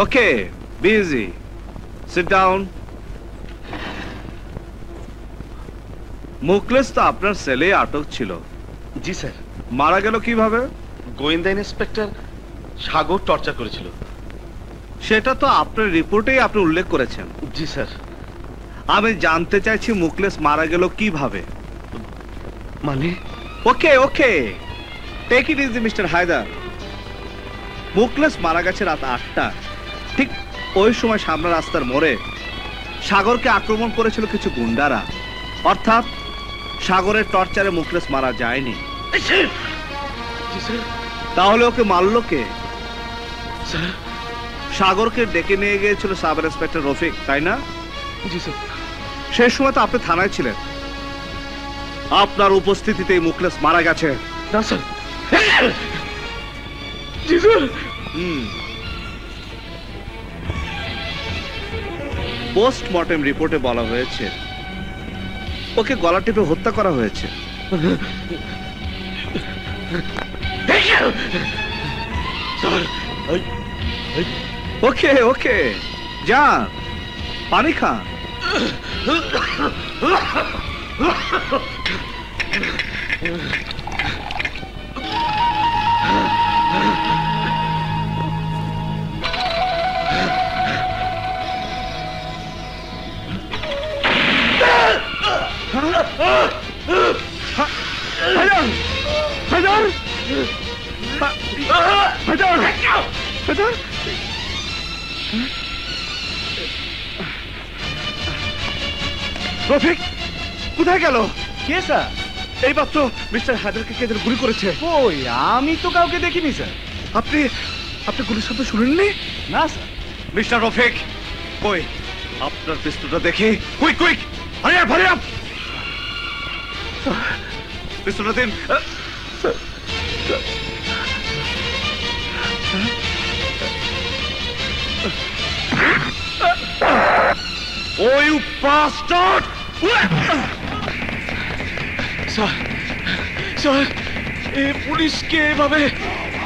ওকে, busy. Sit down. Mukhles তো আপনার সেলে আটক ছিল। জি স্যার। মারা গেল কিভাবে? গোয়েন্দা ইন্সপেক্টর সাগর টর্চার করেছিল। সেটা তো আপনার রিপোর্টেই আপনি উল্লেখ করেছেন। জি স্যার। আমি জানতে চাইছি মুখলেস মারা গেল কিভাবে। মানে? Okay okay, take it easy mister Haider. Mukhles মারা গেছে রাত 8টা। ঠিক ওই সময় সামনে রাস্তার মোড়ে সাগরকে আক্রমণ করেছিল কিছু গুন্ডারা। অর্থাৎ সাগরের টর্চারে মুখলেস মারা যায়নি। তাহলে ওকে মারল কে? সাগরকে ডেকে নিয়ে গিয়েছিল সাব ইন্সপেক্টর রফিক, তাই না? জি স্যার। সেই সময় তো আপনি থানায় ছিলেন। আপনার উপস্থিতিতেই মুখলেস মারা গেছে। না স্যার। জি স্যার। পোস্টমর্টেম রিপোর্টে বলা হয়েছে ওকে গলা টিপে হত্যা করা হয়েছে। ওকে ওকে, যান পানি খান। রফিক কোথায় গেল? কে স্যার? এই মাত্র মিস্টার হায়দারকে কে যেন গুলি করেছে। ওই আমি তো কাউকে দেখিনি স্যার। আপনি আপনি গুলির শব্দ শুনেননি? না স্যার। মিস্টার রফিক, কই আপনার পিস্তলটা দেখি। Quick quick, hurry up hurry up. পিস্তলটা দিন। Oh, you bastard! Sir sir, এই পুলিশকে এভাবে,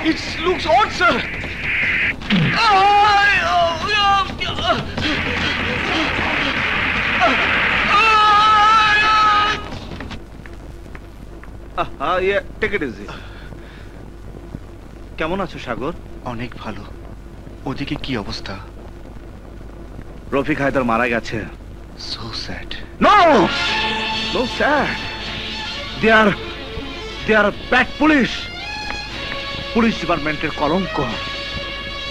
it looks odd sir. Take it easy. কেমন আছো সাগর? অনেক ভালো। ওদিকে কি অবস্থা? রফিক হায়দার মারা গেছে। So sad. No no sad, they are bad police. Police ডিপার্টমেন্টের কলঙ্ক।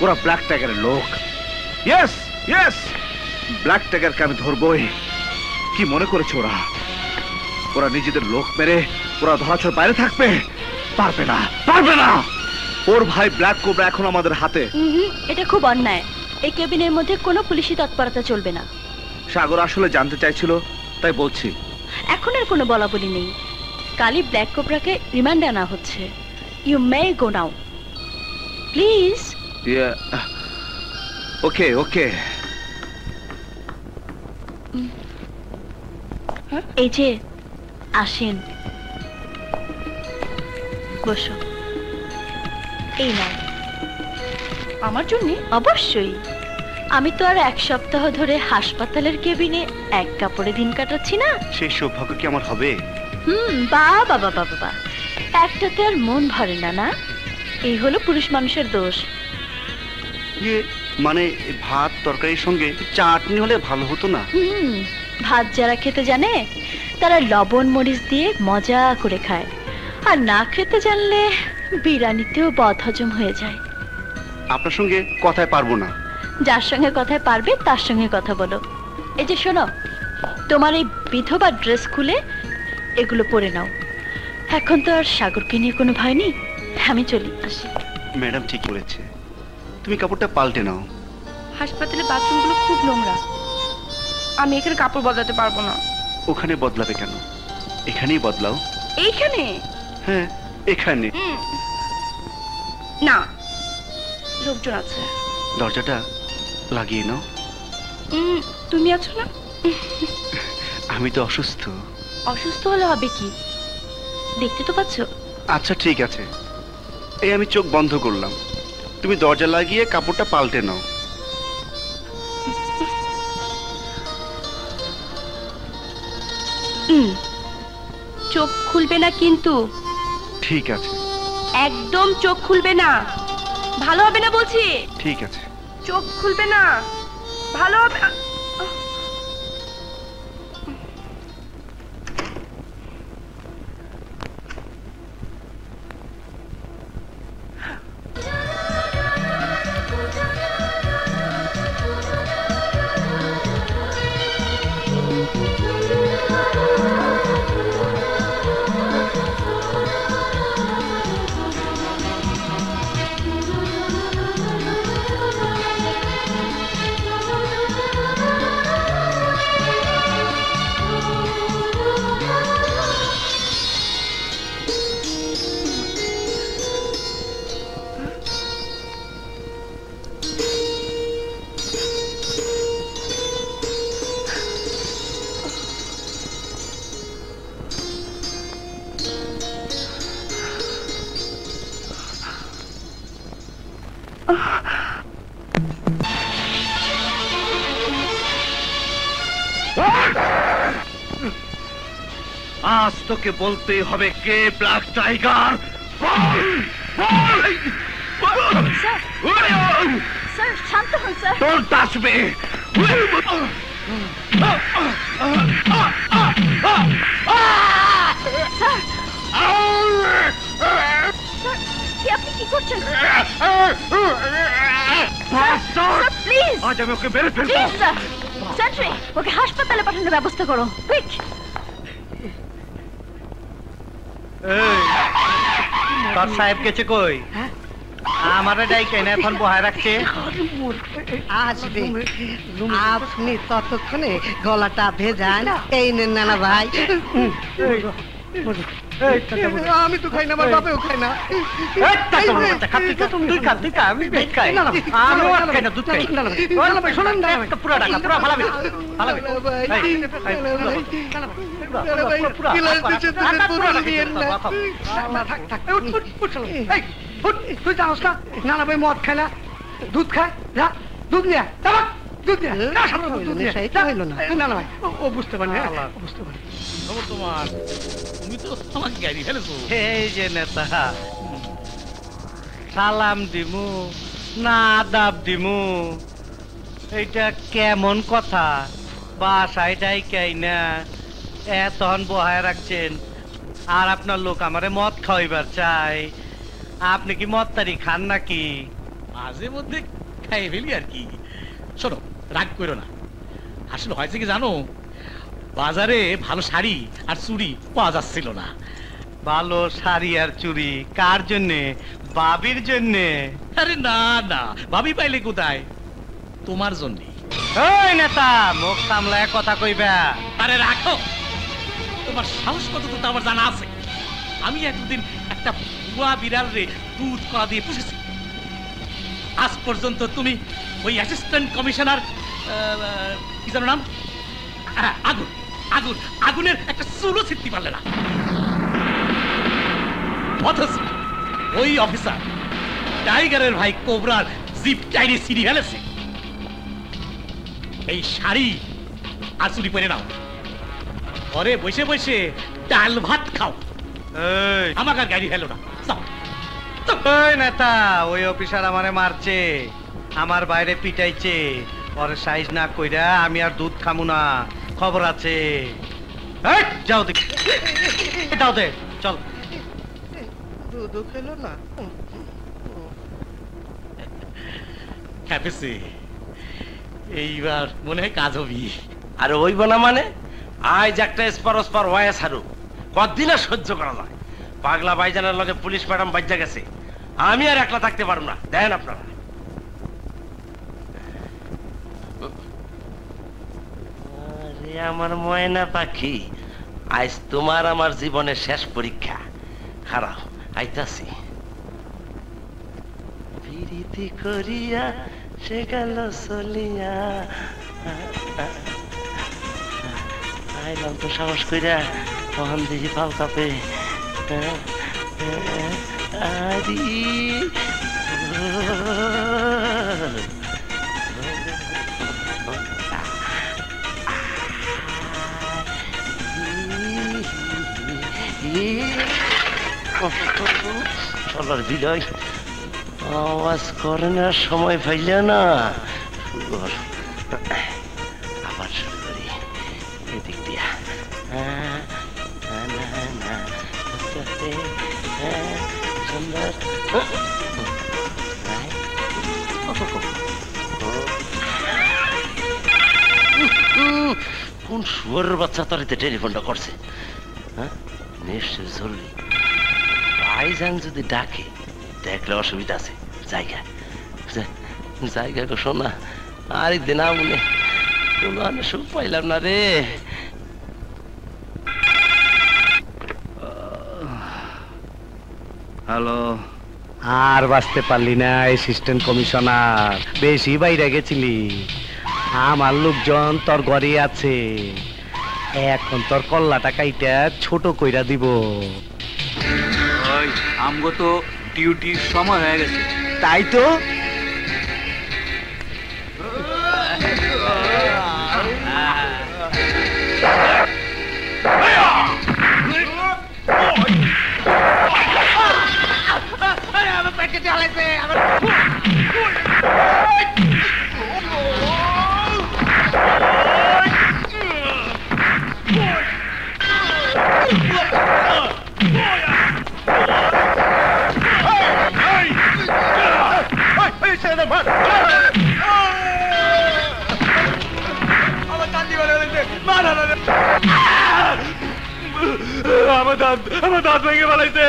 ওরা ব্ল্যাক টাইগারের লোক। ইয়েস ইয়েস, ব্ল্যাক টাইগারকে আমি ধরবই। কি মনে করেছে ওরা? ওরা নিজেদের লোক মেরে ওরা ধরাছোঁয়ার বাইরে থাকবে? পারবে না, পারবে না। ওর ভাই ব্ল্যাক কোবরা এখন আমাদের হাতে। এটা খুব অন্যায়। এই কেবিনের মধ্যে কোনো পুলিশি তৎপরতা চলবে না। সাগর আসলে জানতে চাইছিল, তাই বলছি। এখন আর কোনো বলা বলি নেই। কালই ব্ল্যাক কোবরাকে রিমান্ডে আনা হচ্ছে। You may go now please. Okay okay. এই যে আসেন, বসো। এই নাও। আমার জন্য? অবশ্যই। আমি তো আর 1 সপ্তাহ ধরে হাসপাতালের কেবিনে এক কাপড়ে দিন কাটাচ্ছি না। সেই সৌভাগ্য কি আমার হবে? বাবা বাবা বাবা, একটাতে আর মন ভরে না। না, এই হলো পুরুষ মানুষের দোষ। মানে ভাত তরকারির সঙ্গে চাটনি হলে ভালো হতো না? ভাত যারা খেতে জানে তারা লবণ মরিচ দিয়ে মজা করে খায়, আর না খেতে জানলে বিরিয়ানিতেও বদহজম হয়ে যায়। আপনার সঙ্গে কথায় পারবো না। যার সঙ্গে কথায় পারবে তার সঙ্গে কথা বলো। এই যে শোনো, তোমার এই বিধবা ড্রেস খুলে এগুলো পরে নাও। এখন তো আর সাগরকে নিয়ে কোনো ভয় নেই। আমি চলি, আসি। ম্যাডাম ঠিক বলেছে, তুমি কাপড়টা পাল্টে নাও। হাসপাতালে বাথরুমগুলো খুব নোংরা, আমি এখানে কাপড় বদলাতে পারবো না। ওখানে বদলাবে কেন? এখানেই বদলাও। এইখানে? হ্যাঁ এখানে। না, লোকজন আছে। দরজাটা লাগিয়ে নাও। তুমি আছো না? আমি তো অসুস্থ। অসুস্থ হলে হবে কি? দেখতে তো পাচ্ছ। আচ্ছা ঠিক আছে, এই আমি চোখ বন্ধ করলাম, তুমি দরজা লাগিয়ে কাপড়টা পাল্টে নাও। চোখ খুলবে না কিন্তু। ঠিক আছে। একদম চোখ খুলবে না, ভালো হবে না বলছি। ঠিক আছে। চোখ খুলবে না, ভালো হবে। আজ তোকে বলতেই হবে কে ব্ল্যাক টাইগার। স্যার শান্ত হন স্যার। Don't touch me! কি আপনি কি করছেন? প্লিজ আজ আমি ওকে মেরে ফেলবো। প্লিজ স্যার, সেন্ট্রি ওকে হাসপাতালে পাঠানোর ব্যবস্থা করো কুইক। তোর সাহেব গেছে কই? আমারে ডাইকে না এখন বহায় রাখছে। আসবে, আপনি ততক্ষণে গলাটা ভেজান। এই নেন নানা ভাই। আমি তো খাই না, আমার বাপেও খাই না। তুই খা, তুই খা, আমি দুধ খাই। আমিও আর খাই না, দুধ খাই। শোনেন না, পুরা টাকা, পুরা ফালাবি, ফালাবি। তুই জানোস না নানা ভাই মদ খায় না, দুধ খায়। যা দুধ নিয়ে, দুধ নিয়ে। না ভাই, ও বুঝতে পারে, বুঝতে পারে। তোমার তুমি তো আমাকে গাড়ি ফেলেছো। এই যে নেতা, সালাম দিমু না আদাব দিমু, এইটা কেমন কথা? বাসায় ডাইকাই না এতক্ষণ বহায় রাখছেন, আর আপনার লোক আমারে মদ খাওয়াইবার চাই। আপনি কি মদ তারি খান নাকি? মাঝে মধ্যে খাই ফেলি আর কি। শোনো, রাগ করো না। আসলে হয়েছে কি জানো, বাজারে ভালো শাড়ি আর চুড়ি পাওয়া যাচ্ছিল না। ভালো শাড়ি আর চুড়ি কার জন্যে? বাবির জন্যে? আরে না না, ভাবি পাইলে কোথায়? তোমার জন্য। ওই নেতা, মুখ সামলায় কথা কইবা। আরে রাখো, তোমার সাহস কত তো আমার জানা আছে। আমি একদিন একটা বুয়া বিড়াল রে দুধ কলা দিয়ে পুষেছি। আজ পর্যন্ত তুমি ওই অ্যাসিস্ট্যান্ট কমিশনার কি জানো নাম, আগুন আগুন আগুনের একটা চুলো ছিটতে পারলে না। অথচ ওই অফিসার টাইগারের ভাই কোবরার জিপ টাইনে সিঁড়ি ফেলেছে। এই শাড়ি আর চুরি পরে নাও, ঘরে বসে বসে ডাল ভাত খাও। আমাকে আর গাড়ি ফেলো না। ওই নেতা, ওই অফিসার আমারে মারছে, আমার বাইরে পিটাইছে। ওরে সাইজ না কইরা আমি আর দুধ খামু না, খবর আছে। যাও দেখি, যাও দে, চল। দুধ খেলো না। খেপেছে, এইবার মনে হয় কাজ হবি। আর ওইব না মানে? আজ একটা স্পার ওয়াইস হারু কতদিন আর সহ্য করা যায়? পাগলা ভাইজানের লগে পুলিশ ম্যাডাম বাজ্যা গেছে, আমি আর একলা থাকতে পারবো না। দেন আপনারা। আরে আমার ময়না পাখি, আজ তোমার আমার জীবনের শেষ পরীক্ষা। খারাপ আইতাছি। প্রীতি করিয়া সে গেল চলিয়া, আইলাম তো সাহস কইরা, তখন দেখি পাল কাপে। আরি চলার বিদায় আওয়াজ করে না, সময় পাইলে না। আবার শুরু করি এদিক দিয়া। সুন্দর কোন শুয়ারের বাচ্চা তারিতে টেলিফোনটা করছে? হ্যাঁ, নিশ্চয় জরুরি। ভাইজান যদি ডাকে দেখলে অসুবিধা আছে। জায়গা জায়গা গো শোনা, আরেকদিন আমনে কোনো সুখ পাইলাম না রে। হ্যালো, আর বাঁচতে পারলি না অ্যাসিস্ট্যান্ট কমিশনার, বেশি বাইরে গেছিলি। আমার লোকজন তোর ঘরে আছে, এখন তোর কল্লাটা কাইটা ছোট কইরা দিব। আমগো তো ডিউটির সময় হয়ে গেছে। তাই তো আমার দাঁত ভেঙে ফেলাইছে।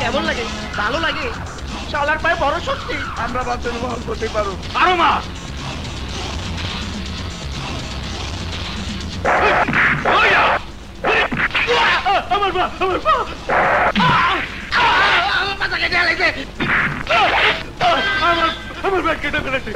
কেমন লাগে? ভালো লাগে। শালার পায়ে বড় শক্তি। আমরা বাঁচানো বহন করতে পারো। আরো মার। আমার পা, আমার পা। আমার মাথা কেটে ফেলাইছে। আমার ব্যাগ কেটে ফেলেছে।